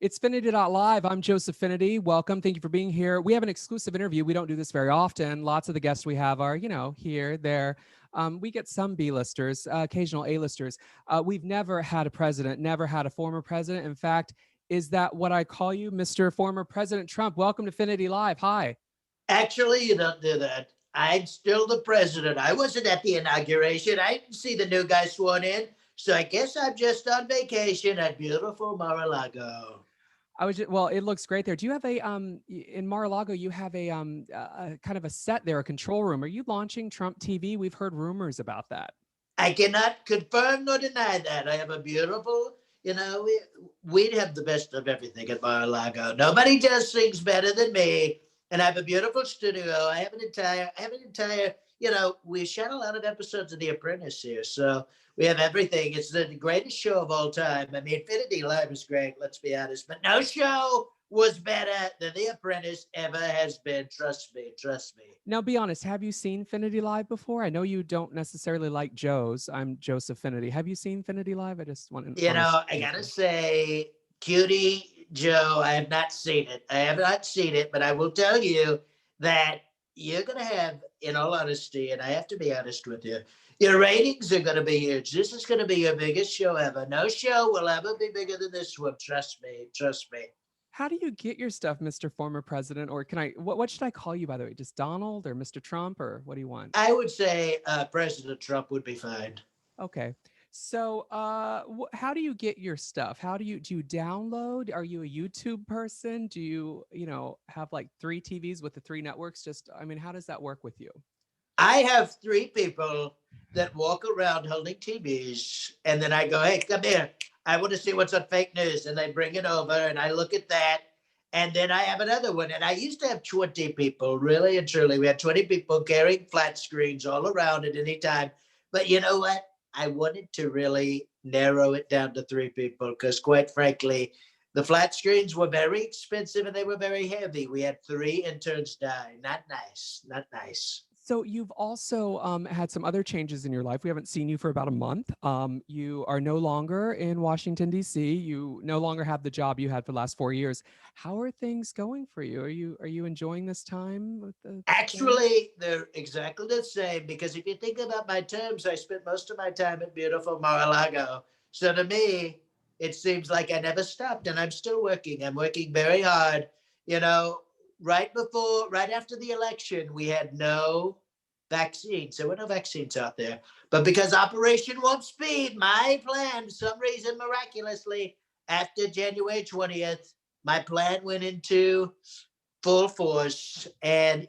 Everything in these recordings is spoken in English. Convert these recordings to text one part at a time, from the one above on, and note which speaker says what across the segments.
Speaker 1: It's Fenity.live. I'm Joseph Fenity. Welcome. Thank you for being here. We have an exclusive interview. We don't do this very often. Lots of the guests we have are, here, there. We get some B-listers, occasional A-listers. We've never had a president, never had a former president. In fact, is that what I call you, Mr. Former President Trump? Welcome to Fenity Live. Hi.
Speaker 2: Actually, you don't do that. I'm still the president. I wasn't at the inauguration. I didn't see the new guy sworn in. So I guess I'm just on vacation at beautiful Mar-a-Lago.
Speaker 1: Well, it looks great there. Do you have in Mar-a-Lago, you have a kind of a set there, a control room. Are you launching Trump TV? We've heard rumors about that.
Speaker 2: I cannot confirm nor deny that. I have a beautiful, we'd have the best of everything at Mar-a-Lago. Nobody does things better than me. And I have a beautiful studio. I have an entire, we shot a lot of episodes of The Apprentice here. So we have everything. It's the greatest show of all time. I mean, Fenity Live is great, let's be honest. But no show was better than The Apprentice ever has been. Trust me, trust me.
Speaker 1: Now, be honest. Have you seen Fenity Live before? I know you don't necessarily like Joe's. I'm Joseph Fenity. Have you seen Fenity Live? I just want to.
Speaker 2: I got to say, Cutie Joe, I have not seen it. I have not seen it, but I will tell you that you're going to have, in all honesty, and I have to be honest with you, your ratings are going to be huge. This is going to be your biggest show ever. No show will ever be bigger than this one. Trust me. Trust me.
Speaker 1: How do you get your stuff, Mr. Former President? Or can I, what should I call you, by the way? Just Donald or Mr. Trump, or what do you want?
Speaker 2: I would say President Trump would be fine.
Speaker 1: Okay. So how do you get your stuff? Do you download? Are you a YouTube person? Do you, have like 3 TVs with the 3 networks? How does that work with you?
Speaker 2: I have 3 people that walk around holding TVs, and then I go, hey, come here. I want to see what's on fake news. And they bring it over, and I look at that. And then I have another one. And I used to have 20 people, really and truly. We had 20 people carrying flat screens all around at any time. But you know what? I wanted to really narrow it down to 3 people because, quite frankly, the flat screens were very expensive and they were very heavy. We had 3 interns die. Not nice. Not nice.
Speaker 1: So you've also had some other changes in your life. We haven't seen you for about a month. You are no longer in Washington, D.C. You no longer have the job you had for the last 4 years. How are things going for you? Are you enjoying this time with the
Speaker 2: Actually, they're exactly the same because if you think about my terms, I spent most of my time at beautiful Mar-a-Lago. So to me, it seems like I never stopped and I'm still working. I'm working very hard. Right after the election, we had no vaccines. There were no vaccines out there. But because Operation Warp Speed, my plan, for some reason, miraculously, after January 20th, my plan went into full force. And,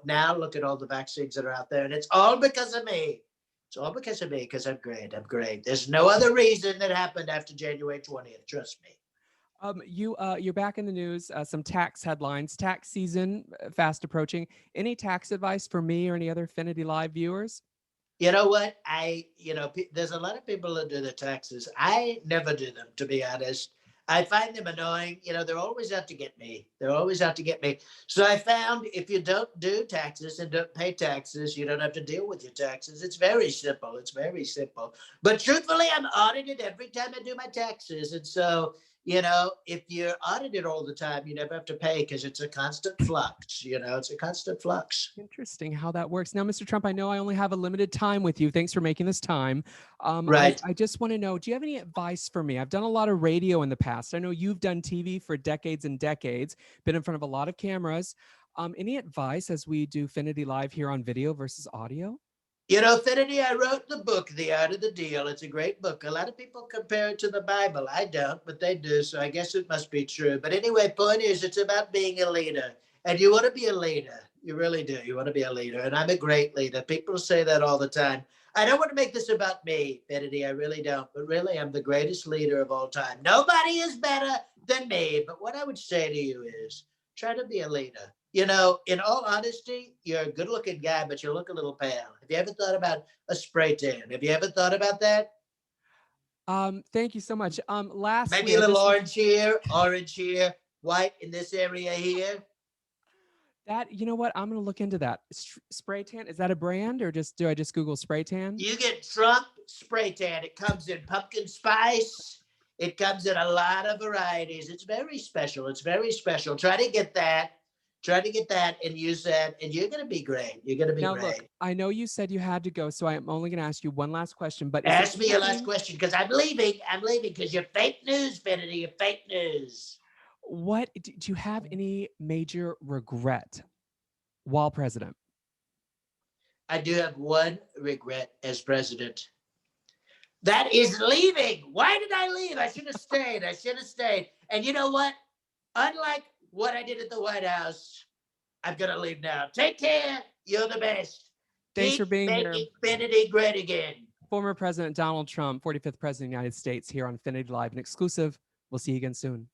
Speaker 2: now look at all the vaccines that are out there. And it's all because of me. It's all because of me, because I'm great. I'm great. There's no other reason that happened after January 20th. Trust me.
Speaker 1: You're back in the news. Some tax headlines. Tax season fast approaching. Any tax advice for me or any other Fenity Live viewers?
Speaker 2: You know what? There's a lot of people that do the taxes. I never do them, to be honest. I find them annoying. They're always out to get me. They're always out to get me. So I found if you don't do taxes and don't pay taxes, you don't have to deal with your taxes. It's very simple. It's very simple. But truthfully, I'm audited every time I do my taxes. And so, if you're audited all the time, you never have to pay because it's a constant flux. It's a constant flux.
Speaker 1: Interesting how that works. Now, Mr. Trump, I know I only have a limited time with you. Thanks for making this time.
Speaker 2: Right.
Speaker 1: I just want to know, do you have any advice for me? I've done a lot of radio in the past. I know you've done TV for decades and decades, been in front of a lot of cameras. Any advice as we do Fenity Live here on video versus audio?
Speaker 2: Fenity, I wrote the book, The Art of the Deal. It's a great book. A lot of people compare it to the Bible. I don't, but they do, so I guess it must be true. But anyway, point is, it's about being a leader. And you want to be a leader. You really do. You want to be a leader. And I'm a great leader. People say that all the time. I don't want to make this about me, Fenity. I really don't. But really, I'm the greatest leader of all time. Nobody is better than me. But what I would say to you is, try to be a leader. In all honesty, you're a good looking guy, but you look a little pale. Have you ever thought about a spray tan? Have you ever thought about that?
Speaker 1: Thank you so much. Lastly,
Speaker 2: Maybe a little orange here, white in this area here.
Speaker 1: You know what? I'm going to look into that. Spray tan, is that a brand or do I just Google spray tan?
Speaker 2: You get Trump spray tan. It comes in pumpkin spice. It comes in a lot of varieties. It's very special. It's very special. Try to get that. Try to get that and use that, and you're going to be great. You're going to be
Speaker 1: Now, look,
Speaker 2: great.
Speaker 1: I know you said you had to go, so I'm only going to ask you one last question. But is there
Speaker 2: Ask me your last
Speaker 1: anything?
Speaker 2: question because I'm leaving. I'm leaving because you're fake news, Fenity. You're fake news.
Speaker 1: What do you have any major regret while president?
Speaker 2: I do have one regret as president. That is leaving. Why did I leave? I should have stayed. I should have stayed. And you know what? Unlike what I did at the White House, I'm going to leave now. Take care. You're the best.
Speaker 1: Thanks
Speaker 2: Keep
Speaker 1: for being here.
Speaker 2: making Fenity great again.
Speaker 1: Former President Donald Trump, 45th President of the United States, here on Affinity Live, an exclusive. We'll see you again soon.